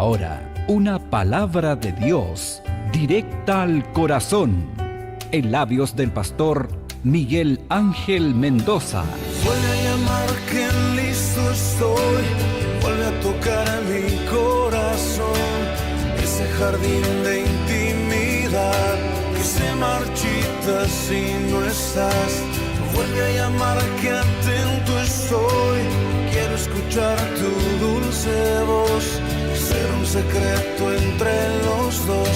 ahora una palabra de Dios directa al corazón, en labios del pastor Miguel Ángel Mendoza. Vuelve a llamar que listo estoy, vuelve a tocar mi corazón, ese jardín de intimidad que se marchita si no estás. Vuelve a llamar que atento estoy, quiero escuchar tu dulce voz, ser un secreto entre los dos,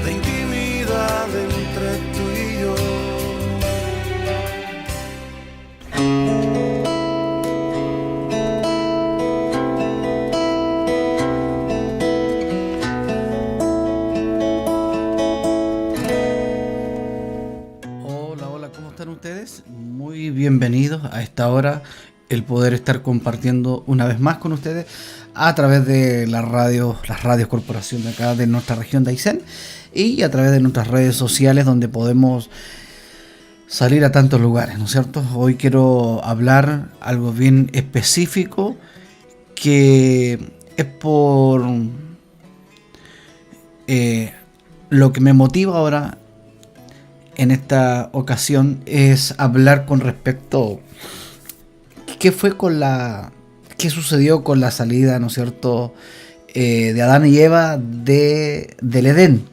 de intimidad entre tú y yo. Hola, ¿cómo están ustedes? Muy bienvenidos a esta hora, el poder estar compartiendo una vez más con ustedes a través de las radios corporación de acá de nuestra región de Aysén y a través de nuestras redes sociales donde podemos salir a tantos lugares, ¿no es cierto? Hoy quiero hablar algo bien específico que es por lo que me motiva ahora en esta ocasión es hablar con respecto qué sucedió con la salida, ¿no es cierto?, de Adán y Eva del Edén.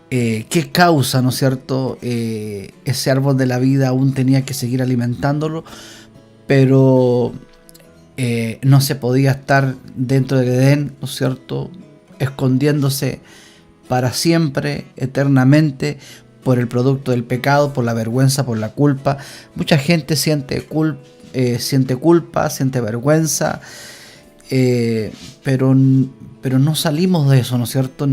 ¿Qué causa, ¿no es cierto?, ese árbol de la vida aún tenía que seguir alimentándolo, pero no se podía estar dentro del Edén, ¿no es cierto?, escondiéndose para siempre, eternamente, por el producto del pecado, por la vergüenza, por la culpa. Mucha gente siente culpa, siente vergüenza, pero no salimos de eso, ¿no es cierto?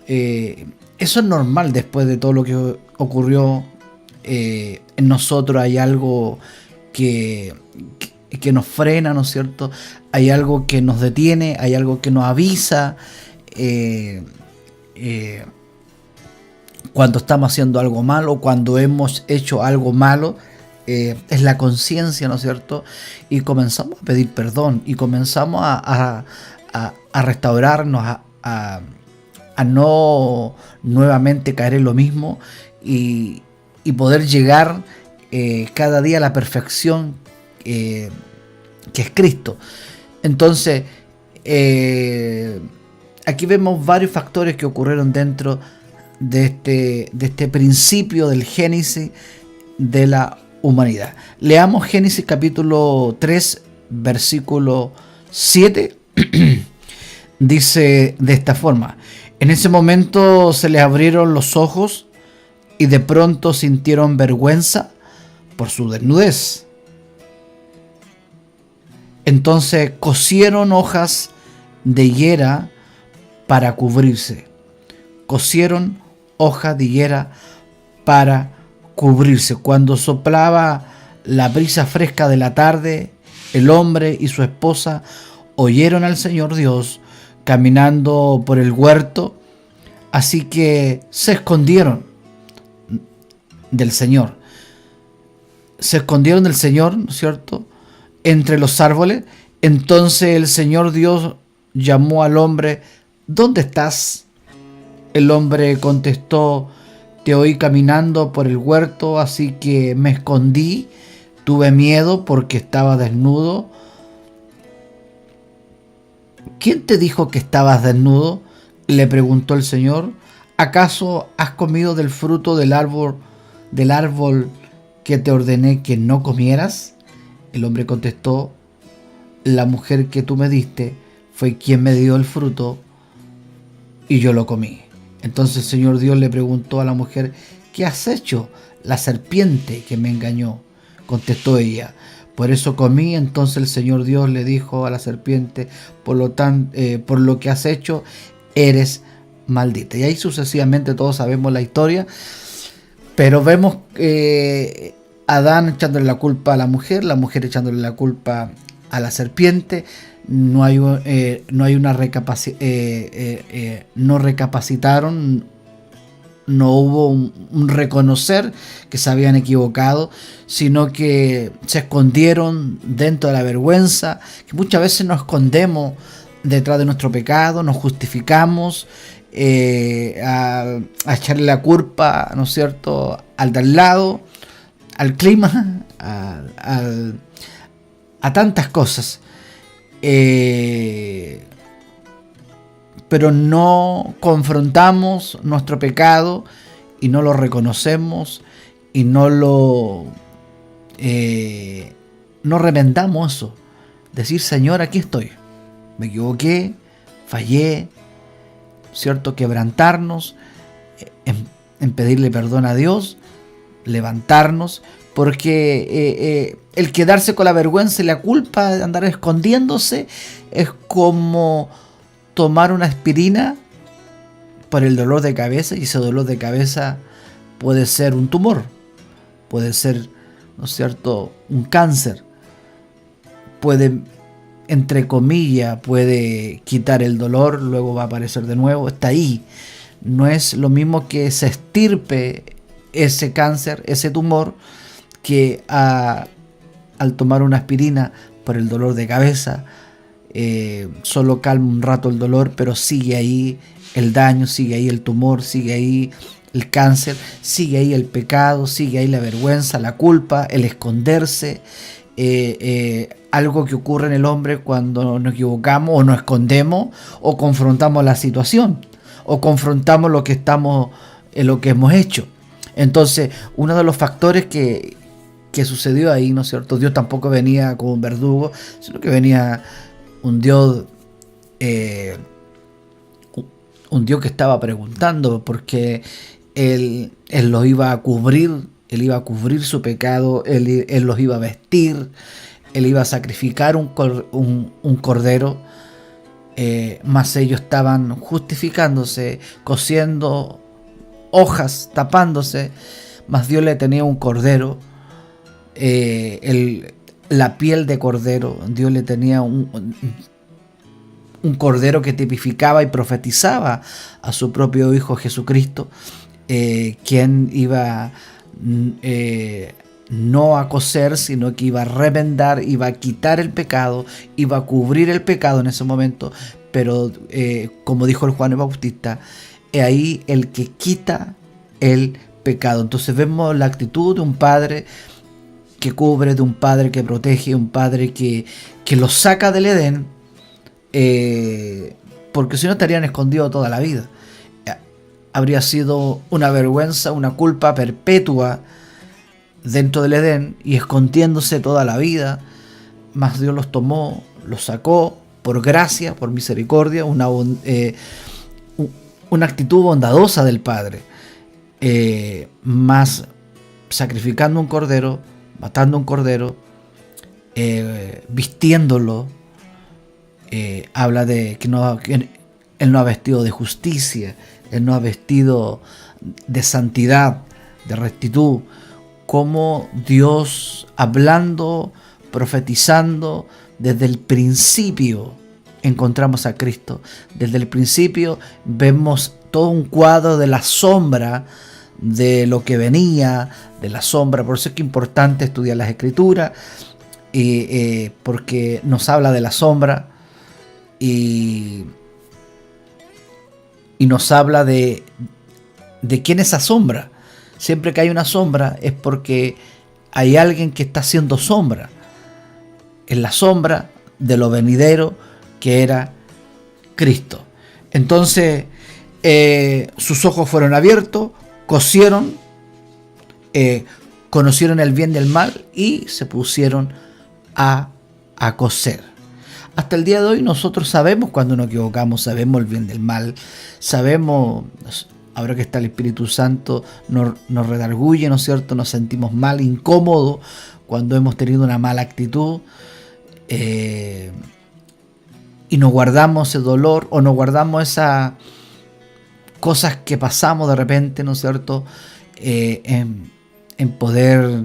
Eso es normal después de todo lo que ocurrió en nosotros. Hay algo que nos frena, ¿no es cierto? Hay algo que nos detiene, hay algo que nos avisa cuando estamos haciendo algo malo, cuando hemos hecho algo malo. Es la conciencia, ¿no es cierto? Y comenzamos a pedir perdón y comenzamos a restaurarnos, a no nuevamente caer en lo mismo y poder llegar cada día a la perfección que es Cristo. Entonces, aquí vemos varios factores que ocurrieron dentro de este principio del Génesis de la humanidad. Leamos Génesis capítulo 3, versículo 7. Dice de esta forma: en ese momento se les abrieron los ojos y de pronto sintieron vergüenza por su desnudez. Entonces cosieron hojas de higuera para cubrirse. Cosieron hojas de higuera para cubrirse. Cuando soplaba la brisa fresca de la tarde, el hombre y su esposa oyeron al Señor Dios caminando por el huerto, así que se escondieron del Señor. Se escondieron del Señor, ¿no es cierto?, entre los árboles. Entonces el Señor Dios llamó al hombre: ¿dónde estás? El hombre contestó: te oí caminando por el huerto, así que me escondí. Tuve miedo porque estaba desnudo. ¿Quién te dijo que estabas desnudo?, le preguntó el Señor. ¿Acaso has comido del fruto del árbol que te ordené que no comieras? El hombre contestó: la mujer que tú me diste fue quien me dio el fruto y yo lo comí. Entonces el Señor Dios le preguntó a la mujer: ¿qué has hecho? La serpiente que me engañó, contestó ella. Por eso comí. Entonces el Señor Dios le dijo a la serpiente: por lo que has hecho, eres maldita. Y ahí sucesivamente todos sabemos la historia, pero vemos Adán echándole la culpa a la mujer echándole la culpa a la serpiente. No recapacitaron, no hubo un reconocer que se habían equivocado, sino que se escondieron dentro de la vergüenza, que muchas veces nos escondemos detrás de nuestro pecado, nos justificamos, a echarle la culpa, ¿no es cierto?, al de al lado, al clima, a tantas cosas. Pero no confrontamos nuestro pecado y no lo reconocemos y no remendamos eso. Decir: Señor, aquí estoy, me equivoqué, fallé, ¿cierto? Quebrantarnos, en pedirle perdón a Dios, levantarnos, porque el quedarse con la vergüenza y la culpa de andar escondiéndose es como tomar una aspirina por el dolor de cabeza, y ese dolor de cabeza puede ser un tumor, puede ser, ¿no es cierto?, un cáncer, puede, entre comillas, puede quitar el dolor, luego va a aparecer de nuevo, está ahí. No es lo mismo que se estirpe ese cáncer, ese tumor, que al tomar una aspirina por el dolor de cabeza, solo calma un rato el dolor, pero sigue ahí el daño, sigue ahí el tumor, sigue ahí el cáncer, sigue ahí el pecado, sigue ahí la vergüenza, la culpa, el esconderse. Algo que ocurre en el hombre cuando nos equivocamos o nos escondemos o confrontamos la situación o confrontamos lo que hemos hecho. Entonces, uno de los factores que sucedió ahí, ¿no es cierto? Dios tampoco venía como un verdugo, sino que venía un Dios que estaba preguntando, porque Él los iba a cubrir, Él iba a cubrir su pecado, Él los iba a vestir, Él iba a sacrificar un cordero, mas ellos estaban justificándose, cosiendo hojas, tapándose, mas Dios le tenía un cordero, la piel de cordero. Dios le tenía un cordero que tipificaba y profetizaba a su propio Hijo Jesucristo, quien iba no a coser, sino que iba a remendar, iba a quitar el pecado, iba a cubrir el pecado en ese momento. Pero como dijo el Juan el Bautista, es ahí el que quita el pecado. Entonces vemos la actitud de un padre que cubre, de un padre que protege, un padre que los saca del Edén, porque si no estarían escondidos toda la vida. Habría sido una vergüenza, una culpa perpetua dentro del Edén y escondiéndose toda la vida. Mas Dios los tomó, los sacó por gracia, por misericordia, una actitud bondadosa del Padre, más sacrificando un cordero, matando un cordero, vistiéndolo. Habla de que Él no ha vestido de justicia, Él no ha vestido de santidad, de rectitud, como Dios hablando, profetizando. Desde el principio encontramos a Cristo. Desde el principio vemos todo un cuadro de la sombra de lo que venía, de la sombra. Por eso es que es importante estudiar las Escrituras, porque nos habla de la sombra y nos habla de quién es esa sombra. Siempre que hay una sombra es porque hay alguien que está haciendo sombra. Es la sombra de lo venidero, que era Cristo. Entonces sus ojos fueron abiertos, cosieron, conocieron el bien del mal y se pusieron a coser. Hasta el día de hoy nosotros sabemos cuando nos equivocamos, sabemos el bien del mal, sabemos, ahora que está el Espíritu Santo, nos redarguye, ¿no es cierto? Nos sentimos mal, incómodos cuando hemos tenido una mala actitud, y nos guardamos ese dolor o nos guardamos esas cosas que pasamos de repente, ¿no es cierto? En poder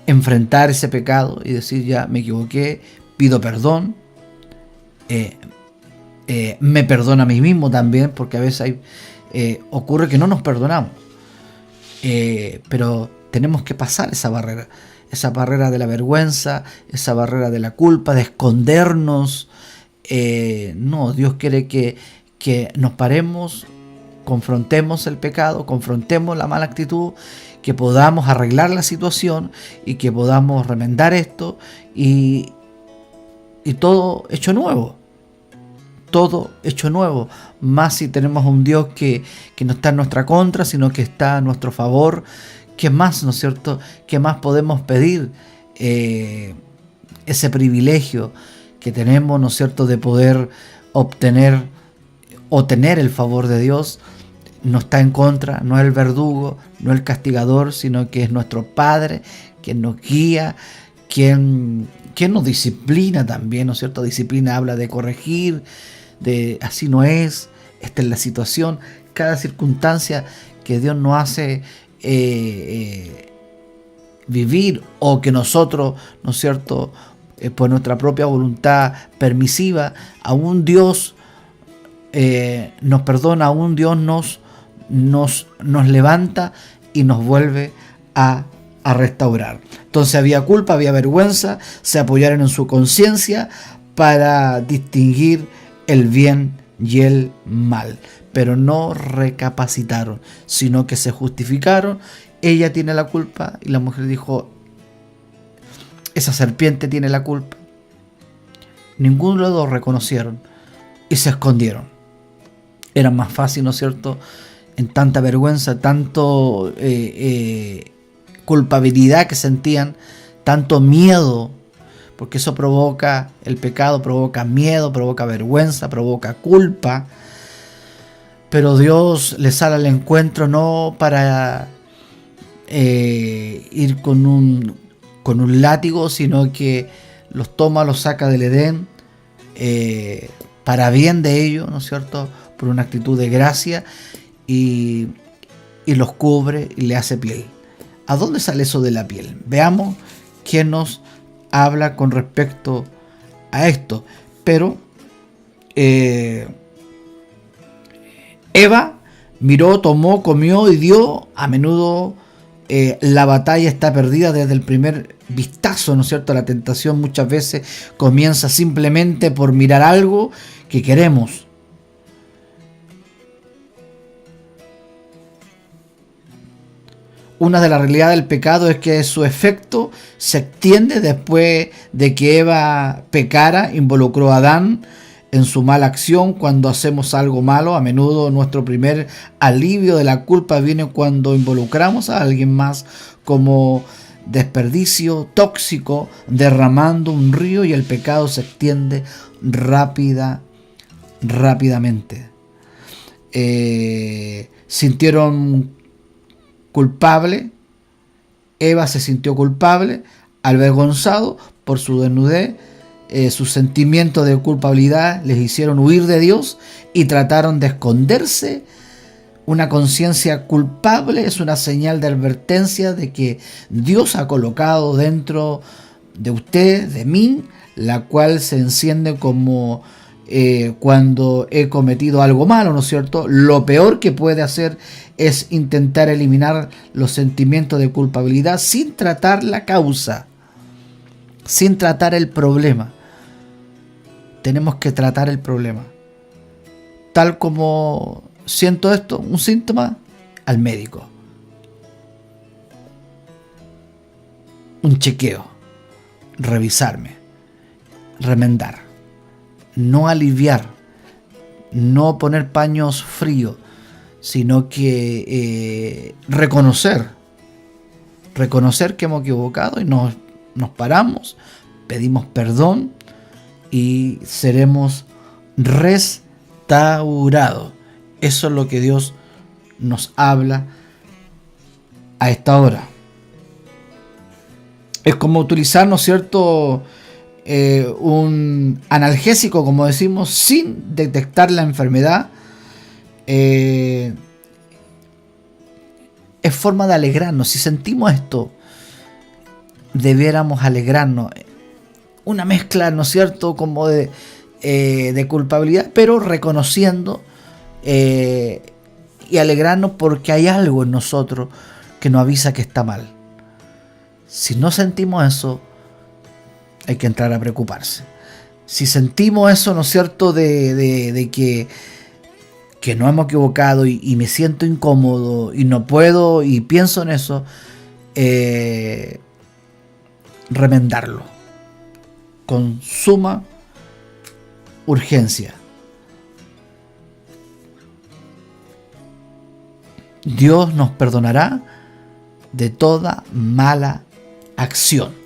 enfrentar ese pecado y decir: ya me equivoqué, pido perdón, me perdono a mí mismo también, porque a veces ocurre que no nos perdonamos, pero tenemos que pasar esa barrera. esa barrera de la vergüenza, esa barrera de la culpa, de escondernos. No, Dios quiere que nos paremos, confrontemos el pecado, confrontemos la mala actitud, que podamos arreglar la situación y que podamos remendar esto y todo hecho nuevo. Todo hecho nuevo. Más si tenemos un Dios que no está en nuestra contra, sino que está a nuestro favor. ¿Qué más, no es cierto? ¿Qué más podemos pedir? Ese privilegio que tenemos, ¿no es cierto?, de poder obtener o tener el favor de Dios. No está en contra, no es el verdugo, no es el castigador, sino que es nuestro Padre, quien nos guía, quien nos disciplina también, ¿no es cierto? Disciplina habla de corregir, de así no es, esta es la situación, cada circunstancia que Dios nos hace vivir, o que nosotros, ¿no es cierto?, por nuestra propia voluntad permisiva, aún Dios nos perdona, aún Dios nos levanta y nos vuelve a restaurar. Entonces había culpa, había vergüenza, se apoyaron en su conciencia para distinguir el bien y el mal, pero no recapacitaron, sino que se justificaron. Ella tiene la culpa, y la mujer dijo: esa serpiente tiene la culpa. Ninguno de los dos reconocieron y se escondieron. Era más fácil, ¿no es cierto?, en tanta vergüenza, tanto culpabilidad que sentían, tanto miedo, porque eso provoca, el pecado provoca miedo, provoca vergüenza, provoca culpa. Pero Dios les sale al encuentro no para ir con un látigo, sino que los toma, los saca del Edén para bien de ellos, ¿no es cierto?, por una actitud de gracia, y los cubre y le hace piel. ¿A dónde sale eso de la piel? Veamos quién nos habla con respecto a esto. Pero Eva miró, tomó, comió y dio. A menudo la batalla está perdida desde el primer vistazo, ¿no es cierto? La tentación muchas veces comienza simplemente por mirar algo que queremos. Una de las realidades del pecado es que su efecto se extiende después de que Eva pecara, involucró a Adán en su mala acción. Cuando hacemos algo malo, a menudo nuestro primer alivio de la culpa viene cuando involucramos a alguien más, como desperdicio tóxico derramando un río, y el pecado se extiende rápidamente. Sintieron culpable. Eva se sintió culpable, avergonzado por su desnudez. Sus sentimientos de culpabilidad les hicieron huir de Dios y trataron de esconderse. Una conciencia culpable es una señal de advertencia de que Dios ha colocado dentro de usted, de mí, la cual se enciende como cuando he cometido algo malo, ¿no es cierto? Lo peor que puede hacer es intentar eliminar los sentimientos de culpabilidad sin tratar la causa, sin tratar el problema. Tenemos que tratar el problema. Tal como siento esto, un síntoma, al médico. Un chequeo, revisarme, remendar. No aliviar, no poner paños fríos, sino que reconocer que hemos equivocado y nos paramos, pedimos perdón y seremos restaurados. Eso es lo que Dios nos habla a esta hora. Es como utilizar, ¿no es cierto?, un analgésico, como decimos, sin detectar la enfermedad. Es forma de alegrarnos. Si sentimos esto, debiéramos alegrarnos. Una mezcla, ¿no es cierto?, como de culpabilidad, pero reconociendo y alegrarnos porque hay algo en nosotros que nos avisa que está mal. Si no sentimos eso, hay que entrar a preocuparse. Si sentimos eso, ¿no es cierto?, de que nos hemos equivocado y me siento incómodo y no puedo y pienso en eso, remendarlo con suma urgencia. Dios nos perdonará de toda mala acción.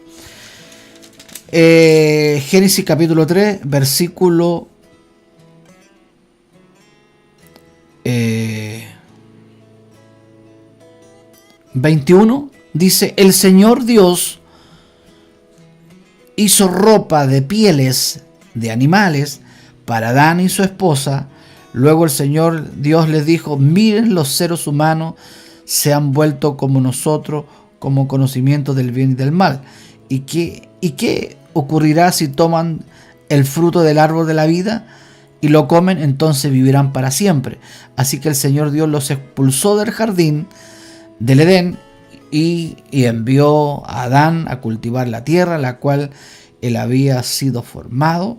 Génesis capítulo 3, versículo 21, dice: el Señor Dios hizo ropa de pieles de animales para Adán y su esposa. Luego el Señor Dios les dijo: miren, los seres humanos se han vuelto como nosotros, como conocimiento del bien y del mal. ¿Y qué ocurrirá si toman el fruto del árbol de la vida y lo comen? Entonces vivirán para siempre. Así que el Señor Dios los expulsó del jardín del Edén y envió a Adán a cultivar la tierra, la cual él había sido formado.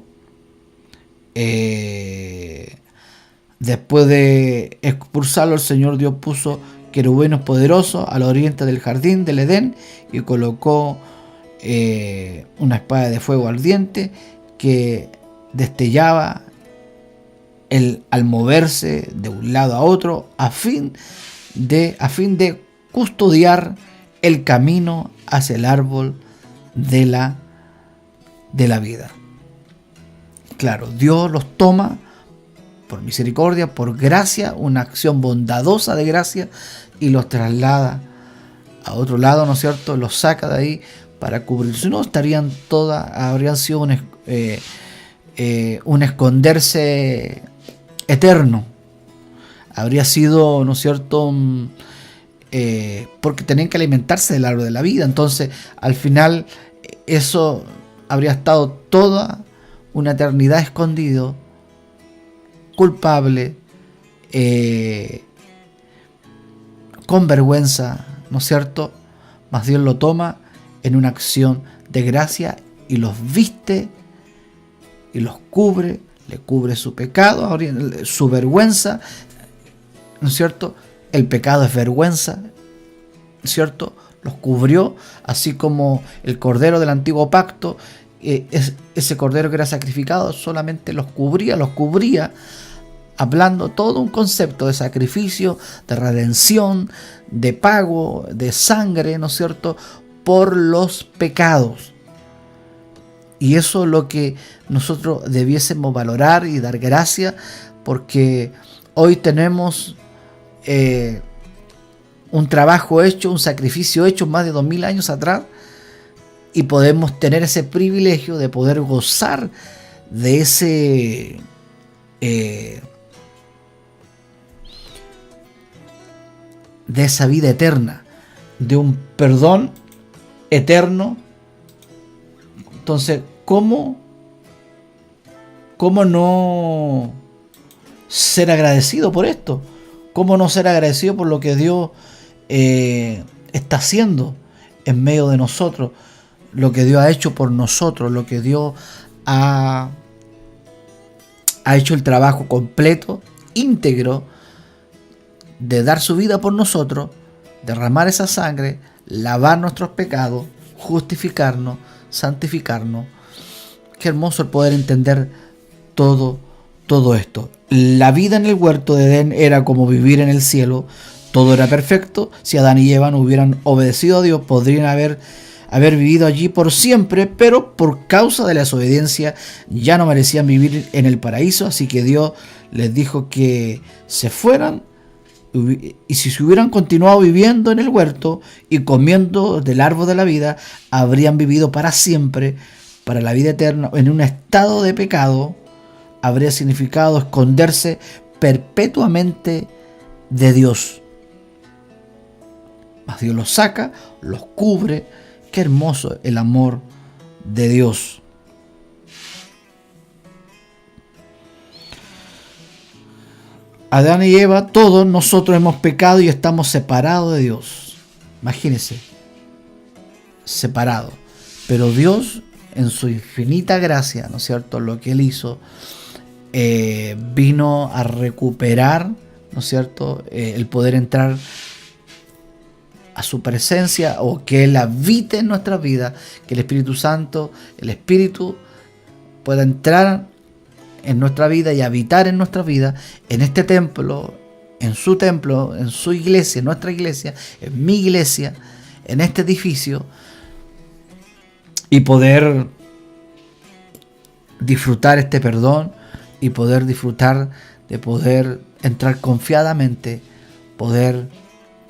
Después de expulsarlo, el Señor Dios puso querubines poderosos al oriente del jardín del Edén y colocó una espada de fuego ardiente que destellaba al moverse de un lado a otro a fin de custodiar el camino hacia el árbol de la vida. Claro, Dios los toma por misericordia, por gracia, una acción bondadosa de gracia, y los traslada a otro lado, ¿no es cierto? Los saca de ahí para cubrir. Si no, habrían sido un esconderse eterno. Habría sido, ¿no es cierto?, porque tenían que alimentarse del árbol de la vida. Entonces, al final, eso habría estado toda una eternidad escondido, culpable, con vergüenza, ¿no es cierto? Mas Dios lo toma en una acción de gracia y los viste y los cubre, le cubre su pecado, su vergüenza, ¿no es cierto? El pecado es vergüenza, ¿no es cierto? Los cubrió, así como el cordero del antiguo pacto, ese cordero que era sacrificado solamente los cubría, hablando todo un concepto de sacrificio, de redención, de pago, de sangre, ¿no es cierto?, por los pecados. Y eso es lo que nosotros debiésemos valorar y dar gracias, porque hoy tenemos un trabajo hecho, un sacrificio hecho más de 2000 años atrás, y podemos tener ese privilegio de poder gozar de esa vida eterna, de un perdón eterno. Entonces, ¿cómo no ser agradecido por esto? ¿Cómo no ser agradecido por lo que Dios está haciendo en medio de nosotros? Lo que Dios ha hecho por nosotros, lo que Dios ha hecho el trabajo completo, íntegro, de dar su vida por nosotros, derramar esa sangre, lavar nuestros pecados, justificarnos, santificarnos. Qué hermoso el poder entender todo esto. La vida en el huerto de Edén era como vivir en el cielo. Todo era perfecto. Si Adán y Eva no hubieran obedecido a Dios, podrían haber vivido allí por siempre, pero por causa de la desobediencia ya no merecían vivir en el paraíso. Así que Dios les dijo que se fueran, y si se hubieran continuado viviendo en el huerto y comiendo del árbol de la vida, habrían vivido para siempre, para la vida eterna, en un estado de pecado. Habría significado esconderse perpetuamente de Dios. Mas Dios los saca, los cubre. Qué hermoso el amor de Dios. Adán y Eva, todos nosotros hemos pecado y estamos separados de Dios. Imagínense. separado. Pero Dios, en su infinita gracia, ¿no es cierto?, lo que Él hizo, vino a recuperar, ¿no es cierto?, el poder entrar a su presencia, o que Él habite en nuestras vidas, que el Espíritu Santo, el Espíritu, pueda entrar en nuestra vida y habitar en nuestra vida, en este templo, en su iglesia, en nuestra iglesia, en mi iglesia, en este edificio, y poder disfrutar este perdón, y poder disfrutar de poder entrar confiadamente, poder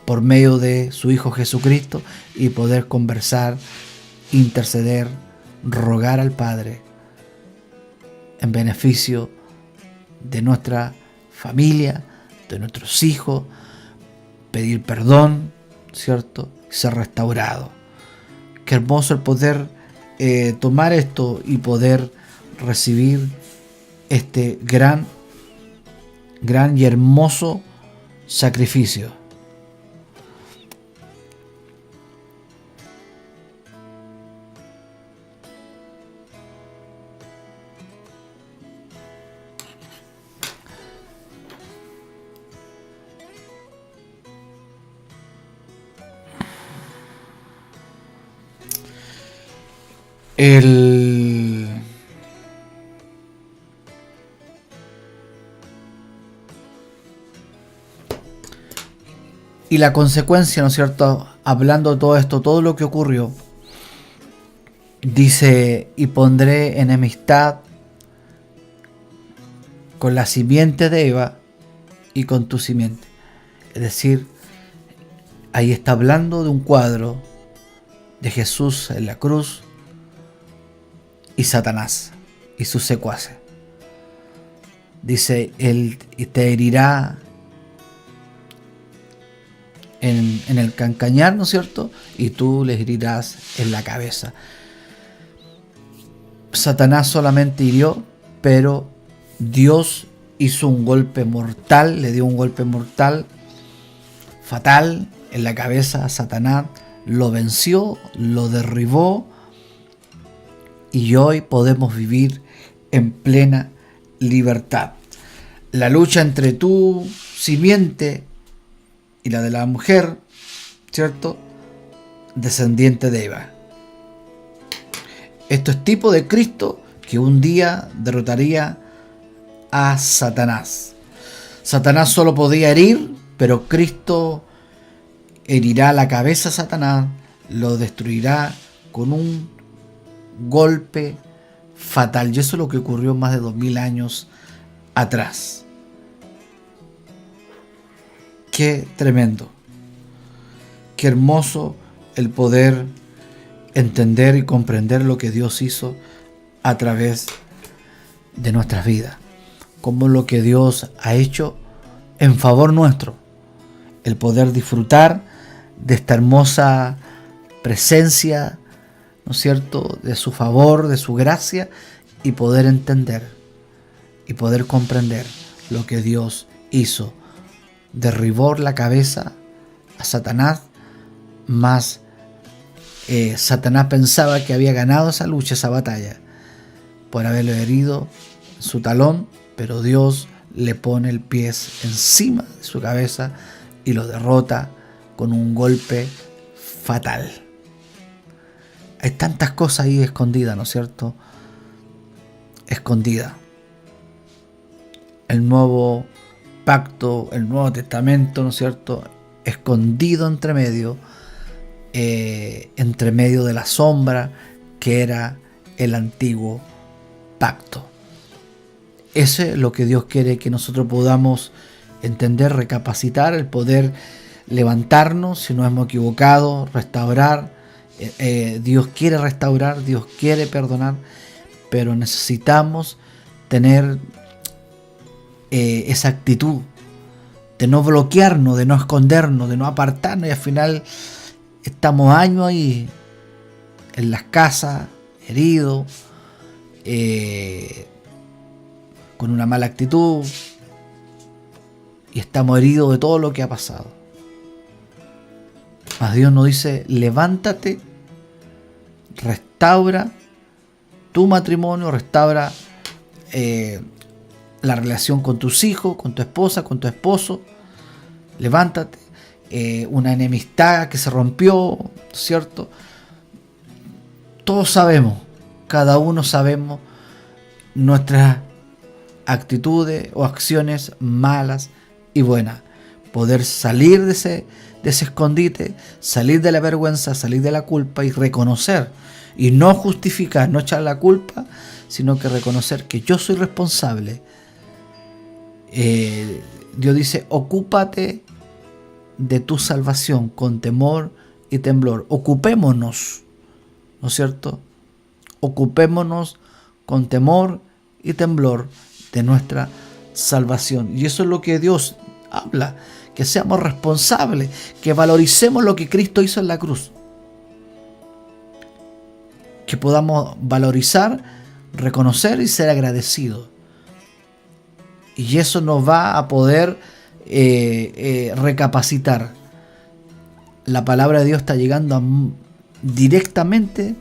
por medio de su Hijo Jesucristo, y poder conversar, interceder, rogar al Padre en beneficio de nuestra familia, de nuestros hijos, pedir perdón, ¿cierto?, ser restaurado. Qué hermoso el poder tomar esto y poder recibir este gran y hermoso sacrificio. Y la consecuencia, ¿no es cierto?, hablando de todo esto, todo lo que ocurrió, dice: y pondré enemistad con la simiente de Eva y con tu simiente. Es decir, ahí está hablando de un cuadro de Jesús en la cruz y Satanás y sus secuaces. Dice: Él te herirá en el calcañar, ¿no es cierto?, y tú le herirás en la cabeza. Satanás solamente hirió, pero Dios hizo un golpe mortal, le dio un golpe mortal, fatal, en la cabeza a Satanás, lo venció, lo derribó, y hoy podemos vivir en plena libertad. La lucha entre tu simiente y la de la mujer, ¿cierto?, descendiente de Eva. Esto es tipo de Cristo, que un día derrotaría a Satanás. Satanás solo podía herir, pero Cristo herirá la cabeza a Satanás, lo destruirá con un golpe fatal. Y eso es lo que ocurrió más de 2000 años atrás. Qué tremendo, qué hermoso el poder entender y comprender lo que Dios hizo a través de nuestras vidas, como lo que Dios ha hecho en favor nuestro, el poder disfrutar de esta hermosa presencia, ¿no es cierto?, de su favor, de su gracia, y poder entender y poder comprender lo que Dios hizo. Derribó la cabeza a Satanás, mas Satanás pensaba que había ganado esa lucha, esa batalla, por haberlo herido en su talón, pero Dios le pone el pie encima de su cabeza y lo derrota con un golpe fatal. Hay tantas cosas ahí escondidas, ¿no es cierto?, escondidas. El nuevo pacto, el Nuevo Testamento, ¿no es cierto?, escondido entre medio de la sombra que era el antiguo pacto. Eso es lo que Dios quiere que nosotros podamos entender, recapacitar, el poder levantarnos si nos hemos equivocado, restaurar. Dios quiere restaurar, Dios quiere perdonar, pero necesitamos tener esa actitud de no bloquearnos, de no escondernos, de no apartarnos, y al final estamos años ahí en las casas, heridos, con una mala actitud, y estamos heridos de todo lo que ha pasado. Mas Dios nos dice: levántate restaura tu matrimonio, restaura la relación con tus hijos, con tu esposa, con tu esposo. Levántate. Una enemistad que se rompió, ¿cierto? Todos sabemos, cada uno sabemos nuestras actitudes o acciones malas y buenas. Poder salir de ese escondite, salir de la vergüenza, salir de la culpa y reconocer. Y no justificar, no echar la culpa, sino que reconocer que yo soy responsable. Dios dice, ocúpate de tu salvación con temor y temblor. Ocupémonos, ¿no es cierto? Ocupémonos con temor y temblor de nuestra salvación. Y eso es lo que Dios habla, que seamos responsables, que valoricemos lo que Cristo hizo en la cruz. Que podamos valorizar, reconocer y ser agradecidos. Y eso nos va a poder recapacitar. La palabra de Dios está llegando directamente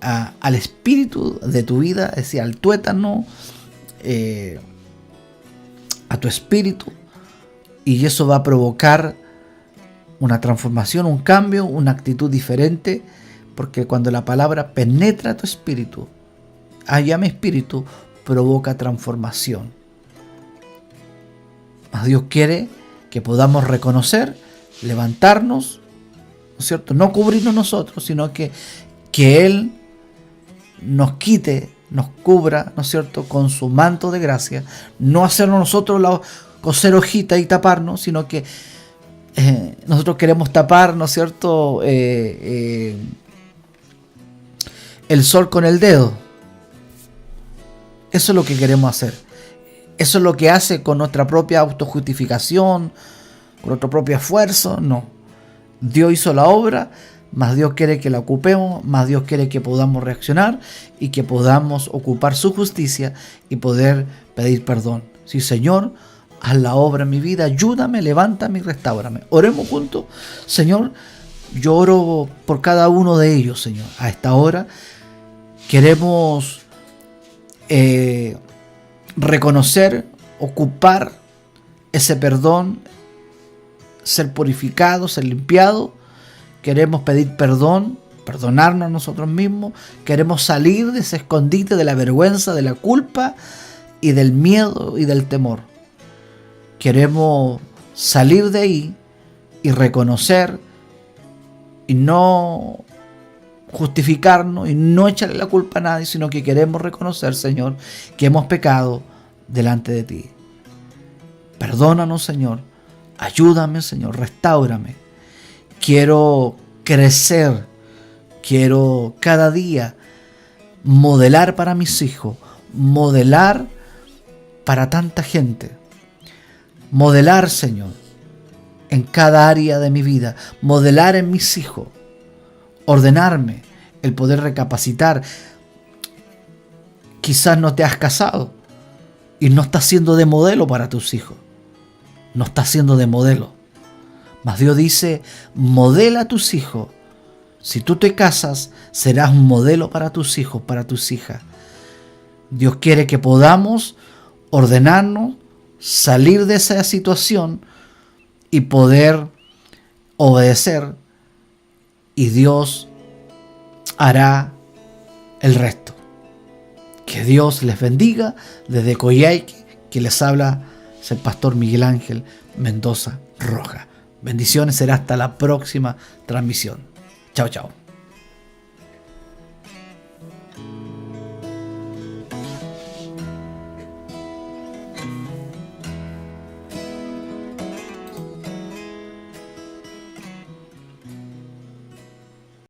al espíritu de tu vida, es decir, al tuétano, a tu espíritu, y eso va a provocar una transformación, un cambio, una actitud diferente, porque cuando la palabra penetra tu espíritu, allá mi espíritu, provoca transformación. Mas Dios quiere que podamos reconocer, levantarnos, ¿no es cierto? No cubrirnos nosotros, sino que Él nos quite, nos cubra, ¿no es cierto?, con su manto de gracia. No hacernos nosotros coser hojita y taparnos, sino que nosotros queremos tapar, ¿no es cierto?, el sol con el dedo. Eso es lo que queremos hacer. Eso es lo que hace con nuestra propia autojustificación, con nuestro propio esfuerzo. No. Dios hizo la obra, mas Dios quiere que la ocupemos, mas Dios quiere que podamos reaccionar y que podamos ocupar su justicia y poder pedir perdón. Sí, Señor, haz la obra en mi vida, ayúdame, levántame y restáurame. Oremos juntos. Señor, yo oro por cada uno de ellos, Señor. A esta hora queremos reconocer, ocupar ese perdón, ser purificado, ser limpiado. Queremos pedir perdón, perdonarnos a nosotros mismos. Queremos salir de ese escondite de la vergüenza, de la culpa y del miedo y del temor. Queremos salir de ahí y reconocer y no justificarnos y no echarle la culpa a nadie, sino que queremos reconocer, Señor, que hemos pecado delante de ti. Perdónanos, Señor. Ayúdame, Señor. Restáurame. Quiero crecer. Quiero cada día modelar para mis hijos. Modelar para tanta gente. Modelar, Señor, en cada área de mi vida. Modelar en mis hijos. Ordenarme, el poder recapacitar. Quizás no te has casado y no estás siendo de modelo para tus hijos. No estás siendo de modelo. Mas Dios dice, modela a tus hijos. Si tú te casas, serás un modelo para tus hijos, para tus hijas. Dios quiere que podamos ordenarnos, salir de esa situación y poder obedecer. Y Dios hará el resto. Que Dios les bendiga. Desde Coyhaique, que les habla es el pastor Miguel Ángel Mendoza Rojas. Bendiciones, será hasta la próxima transmisión. Chao, chao.